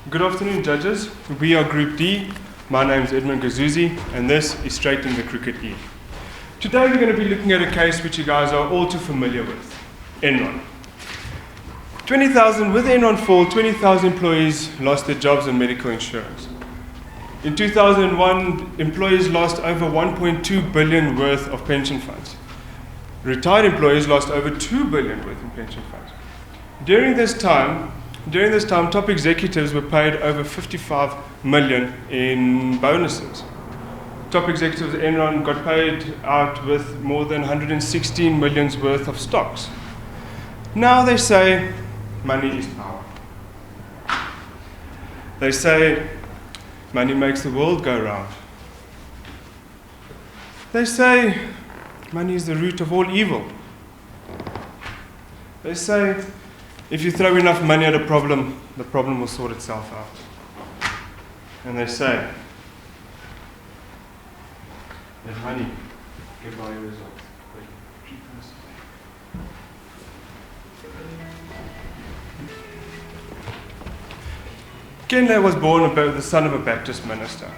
Good afternoon, judges. We are Group D. My name is Edmund Gazuzi, and this is Straight in the Cricket E. Today we're going to be looking at a case which you guys are all too familiar with, ENRON. With ENRON fall, 20,000 employees lost their jobs and medical insurance. In 2001, employees lost over 1.2 billion worth of pension funds. Retired employees lost over 2 billion worth in pension funds. During this time, top executives were paid over 55 million in bonuses. Top executives at ENRON got paid out with more than 116 million worth of stocks. Now they say money is power. They say money makes the world go round. They say money is the root of all evil. They say if you throw enough money at a problem, the problem will sort itself out. And they say that money can buy you results. Kenley was born the son of a Baptist minister.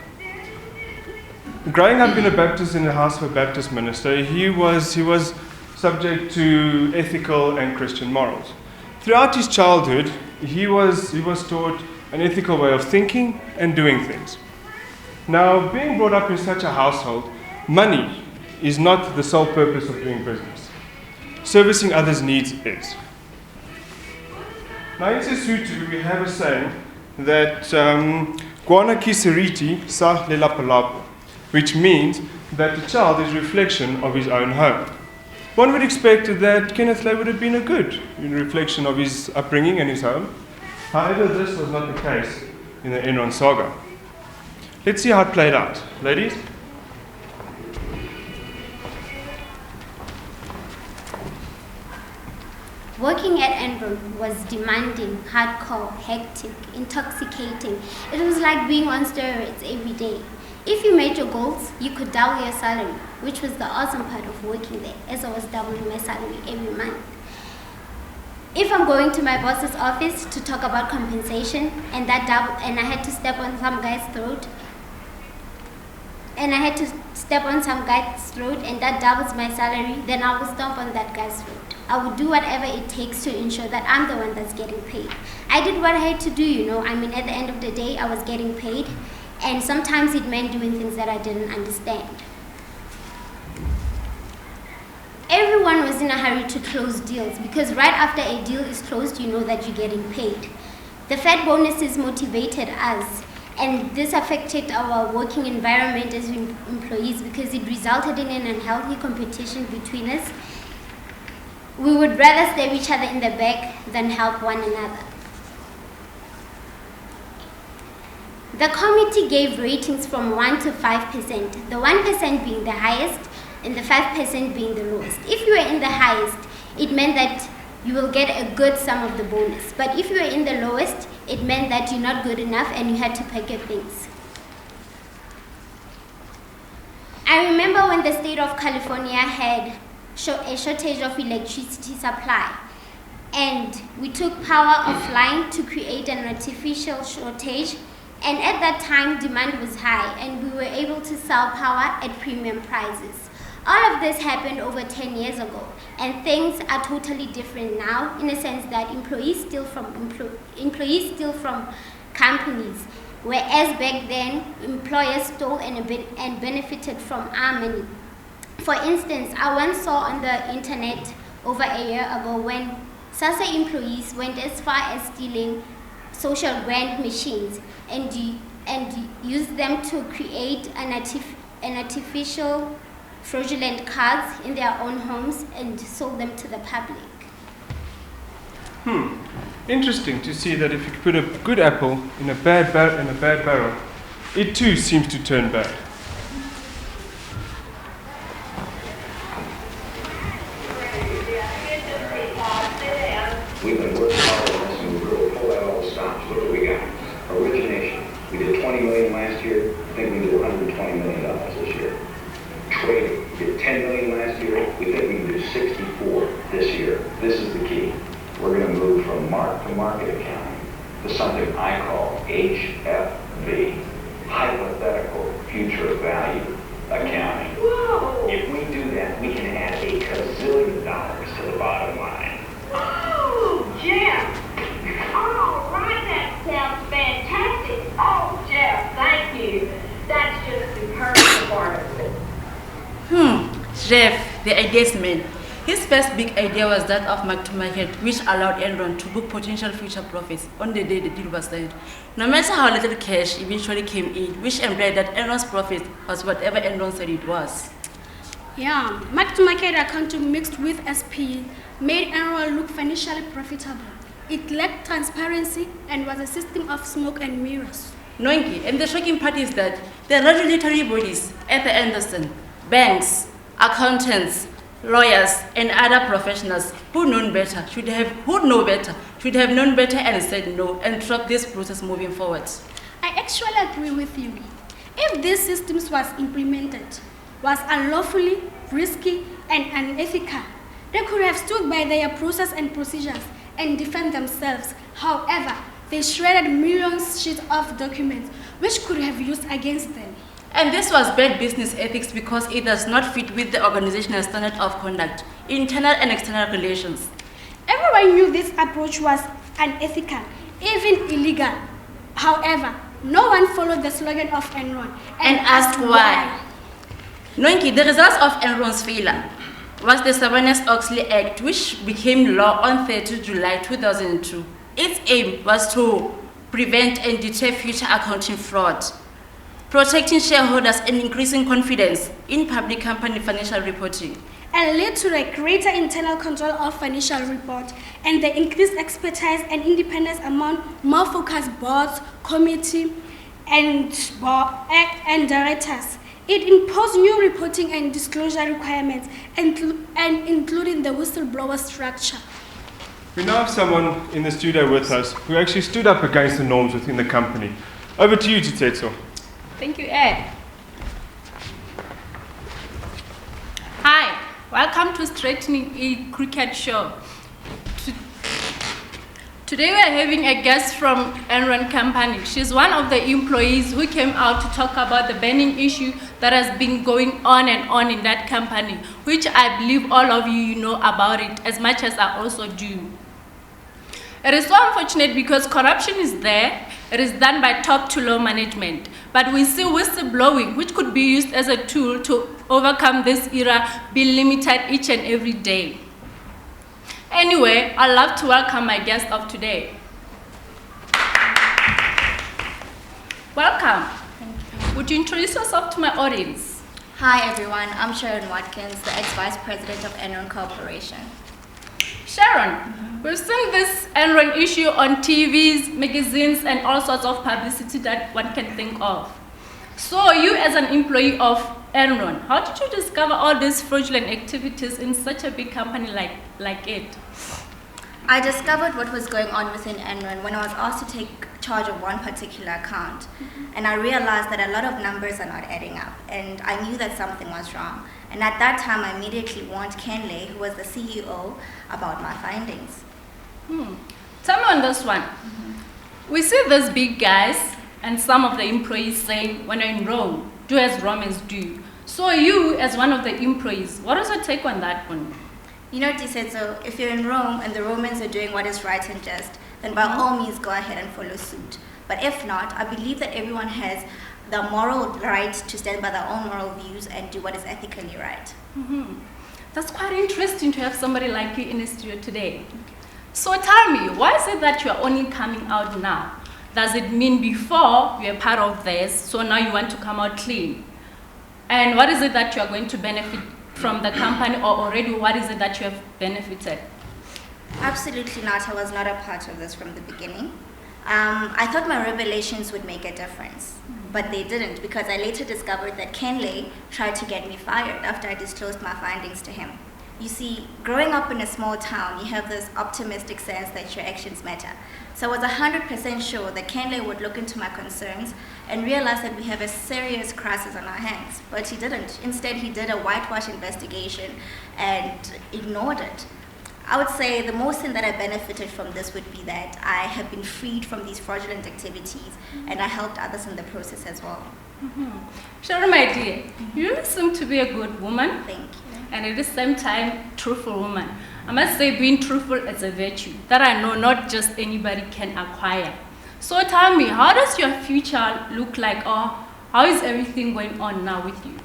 Growing up in the house of a Baptist minister, he was subject to ethical and Christian morals. Throughout his childhood, he was taught an ethical way of thinking and doing things. Now, being brought up in such a household, money is not the sole purpose of doing business. Servicing others' needs is. Now, in Sesotho, we have a saying that Gwana Kisiriti Sa Lelapalapo, which means that the child is a reflection of his own home. One would expect that Kenneth Lay would have been a good reflection of his upbringing and his home. However, this was not the case in the ENRON saga. Let's see how it played out. Ladies? Working at ENRON was demanding, hardcore, hectic, intoxicating. It was like being on steroids every day. If you made your goals, you could double your salary, which was the awesome part of working there, as I was doubling my salary every month. If I'm going to my boss's office to talk about compensation, and I had to step on some guy's throat, and that doubles my salary, then I will stomp on that guy's throat. I would do whatever it takes to ensure that I'm the one that's getting paid. I did what I had to do, at the end of the day, I was getting paid, and sometimes it meant doing things that I didn't understand. Everyone was in a hurry to close deals because right after a deal is closed, you know that you're getting paid. The Fed bonuses motivated us, and this affected our working environment as employees because it resulted in an unhealthy competition between us. We would rather stab each other in the back than help one another. The committee gave ratings from 1 to 5%, the 1% being the highest and the 5% being the lowest. If you were in the highest, it meant that you will get a good sum of the bonus. But if you were in the lowest, it meant that you're not good enough and you had to pack your things. I remember when the state of California had a shortage of electricity supply, and we took power offline to create an artificial shortage. And at that time, demand was high, and we were able to sell power at premium prices. All of this happened over 10 years ago, and things are totally different now, in a sense that employees steal from companies, whereas back then, employers stole and benefited from our money. For instance, I once saw on the internet over a year ago when SASA employees went as far as stealing social grant machines and used them to create an artificial fraudulent cards in their own homes and sold them to the public. Interesting to see that if you put a good apple in a bad barrel, it too seems to turn bad. We've been working hard on this, and we will pull out all the stops. Look what we got. Origination. We did $20 million last year. I think we can do $120 million this year. Trading. We did $10 million last year. We think we can do 64 this year. This is the key. We're going to move from mark-to-market accounting. to something I call HFV, hypothetical future value accounting. Whoa! If we do that, we can add a gazillion dollars to the bottom line. Oh, Jeff! All right, that sounds fantastic. Oh, Jeff, thank you. That's just superb performance. Jeff, the ideas man. His first big idea was that of mark-to-market, which allowed Enron to book potential future profits on the day the deal was signed. No matter how little cash eventually came in, which implied that Enron's profit was whatever Enron said it was. Yeah, mark-to-market accounting mixed with SP made Enron look financially profitable. It lacked transparency and was a system of smoke and mirrors. Noinki, and the shocking part is that the regulatory bodies at the Anderson, banks, accountants, lawyers, and other professionals who know better should have known better and said no and stopped this process moving forward. I actually agree with you. If these systems was implemented, was unlawfully, risky, and unethical, they could have stood by their process and procedures and defend themselves. However, they shredded millions sheets of documents which could have used against them. And this was bad business ethics because it does not fit with the organizational standard of conduct, internal and external relations. Everyone knew this approach was unethical, even illegal. However, no one followed the slogan of Enron And asked why. Noinki, the results of Enron's failure was the Sarbanes-Oxley Act, which became law on 30 July 2002. Its aim was to prevent and deter future accounting fraud, protecting shareholders and increasing confidence in public company financial reporting, and lead to the greater internal control of financial report and the increased expertise and independence among more focused boards, committee, and directors. It imposed new reporting and disclosure requirements, and including the whistleblower structure. We now have someone in the studio with us who actually stood up against the norms within the company. Over to you, Jitetso. Thank you, Ed. Hi, welcome to Straightening a Cricket Show. Today we are having a guest from ENRON company. She's one of the employees who came out to talk about the banning issue that has been going on and on in that company, which I believe all of you know about it as much as I also do. It is so unfortunate because corruption is there. It is done by top to low management. But we see whistleblowing, which could be used as a tool to overcome this era, be limited each and every day. Anyway, I'd love to welcome my guest of today. Welcome. Thank you. Would you introduce yourself to my audience? Hi everyone, I'm Sharon Watkins, the ex-Vice President of ENRON Corporation. Sharon, we've seen this ENRON issue on TVs, magazines, and all sorts of publicity that one can think of. So you as an employee of ENRON, how did you discover all these fraudulent activities in such a big company like it? I discovered what was going on within ENRON when I was asked to take charge of one particular account. And I realized that a lot of numbers are not adding up, and I knew that something was wrong. And at that time, I immediately warned Kenley, who was the CEO, about my findings. Tell me on this one. We see these big guys and some of the employees saying, when you're in Rome, do as Romans do. So you, as one of the employees, what is your take on that one? You know, Tisetso, if you're in Rome and the Romans are doing what is right and just, then by all means go ahead and follow suit. But if not, I believe that everyone has the moral right to stand by their own moral views and do what is ethically right. That's quite interesting to have somebody like you in the studio today. So tell me, why is it that you are only coming out now? Does it mean before you were part of this, so now you want to come out clean? And what is it that you are going to benefit from the company, or already what is it that you have benefited? Absolutely not. I was not a part of this from the beginning. I thought my revelations would make a difference, but they didn't, because I later discovered that Kenley tried to get me fired after I disclosed my findings to him. You see, growing up in a small town, you have this optimistic sense that your actions matter. So I was 100% sure that Kenley would look into my concerns and realize that we have a serious crisis on our hands, but he didn't. Instead, he did a whitewash investigation and ignored it. I would say the most thing that I benefited from this would be that I have been freed from these fraudulent activities, and I helped others in the process as well. Sharon, my dear, you seem to be a good woman. Thank you. And at the same time, truthful woman. I must say being truthful is a virtue that I know not just anybody can acquire. So tell me, how does your future look like, or how is everything going on now with you?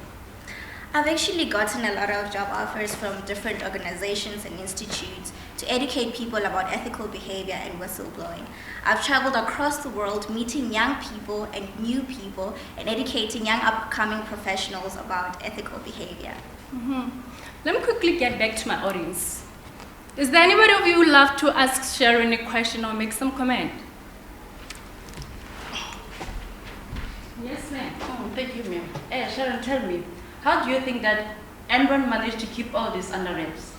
I've actually gotten a lot of job offers from different organizations and institutes to educate people about ethical behavior and whistleblowing. I've traveled across the world meeting young people and new people and educating young upcoming professionals about ethical behavior. Let me quickly get back to my audience. Is there anybody of you who would love to ask Sharon a question or make some comment? Yes, ma'am. Oh, thank you, ma'am. Sharon, tell me, how do you think that ENRON managed to keep all this under wraps?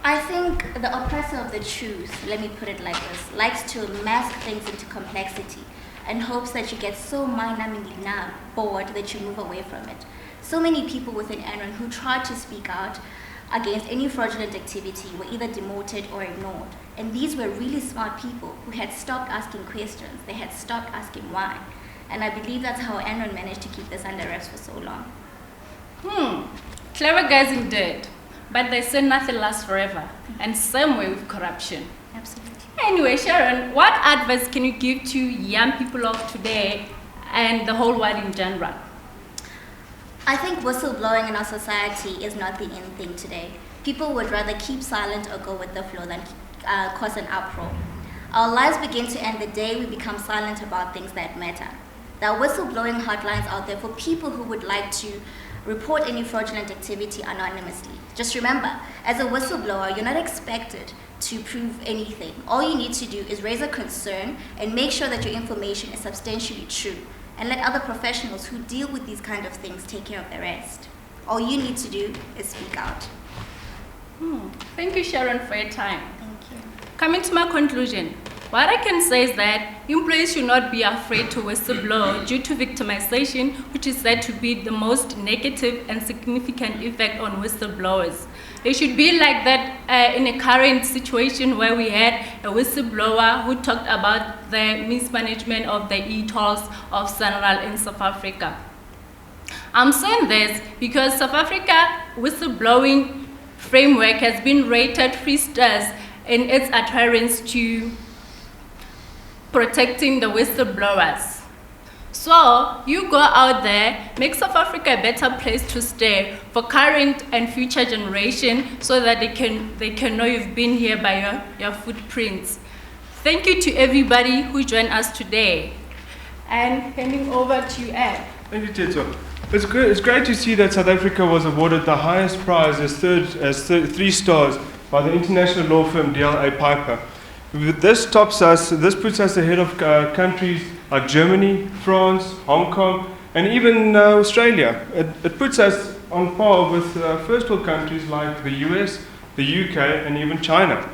I think the oppressor of the truth, let me put it like this, likes to mask things into complexity and hopes that you get so mind-numbingly now bored that you move away from it. So many people within ENRON who tried to speak out against any fraudulent activity were either demoted or ignored. And these were really smart people who had stopped asking questions. They had stopped asking why. And I believe that's how ENRON managed to keep this under wraps for so long. Clever guys indeed. But they say nothing lasts forever. And same way with corruption. Absolutely. Anyway, Sharon, what advice can you give to young people of today and the whole world in general? I think whistleblowing in our society is not the in thing today. People would rather keep silent or go with the flow than cause an uproar. Our lives begin to end the day we become silent about things that matter. There are whistleblowing hotlines out there for people who would like to report any fraudulent activity anonymously. Just remember, as a whistleblower, you're not expected to prove anything. All you need to do is raise a concern and make sure that your information is substantially true, and let other professionals who deal with these kind of things take care of the rest. All you need to do is speak out. Thank you, Sharon, for your time. Thank you. Coming to my conclusion, what I can say is that employees should not be afraid to whistleblow due to victimization, which is said to be the most negative and significant effect on whistleblowers. They should be like that in a current situation where we had a whistleblower who talked about the mismanagement of the e-tolls of Central in South Africa. I'm saying this because South Africa whistleblowing framework has been rated 3 stars in its adherence to protecting the whistleblowers. So you go out there, make South Africa a better place to stay for current and future generation so that they can know you've been here by your footprints. Thank you to everybody who joined us today. And handing over to you, Ed. Thank you, Teto. It's great to see that South Africa was awarded the highest prize as 3 stars by the international law firm DLA Piper. This puts us ahead of countries like Germany, France, Hong Kong, and even Australia. It puts us on par with first world countries like the US, the UK, and even China.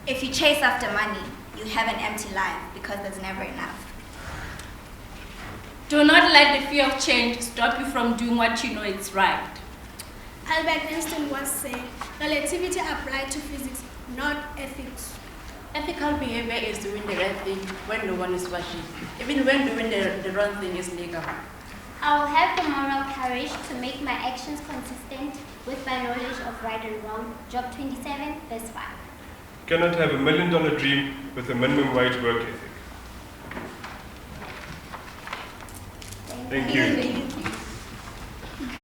If you chase after money, you have an empty life because there's never enough. Do not let the fear of change stop you from doing what you know is right. Albert Einstein once said, relativity applied to physics, not ethics. Ethical behavior is doing the right thing when no one is watching, even when doing the wrong thing is legal. I will have the moral courage to make my actions consistent with my knowledge of right and wrong. Job 27, verse 5. Cannot have $1 million dream with a minimum wage work ethic. Thank you. Thank you.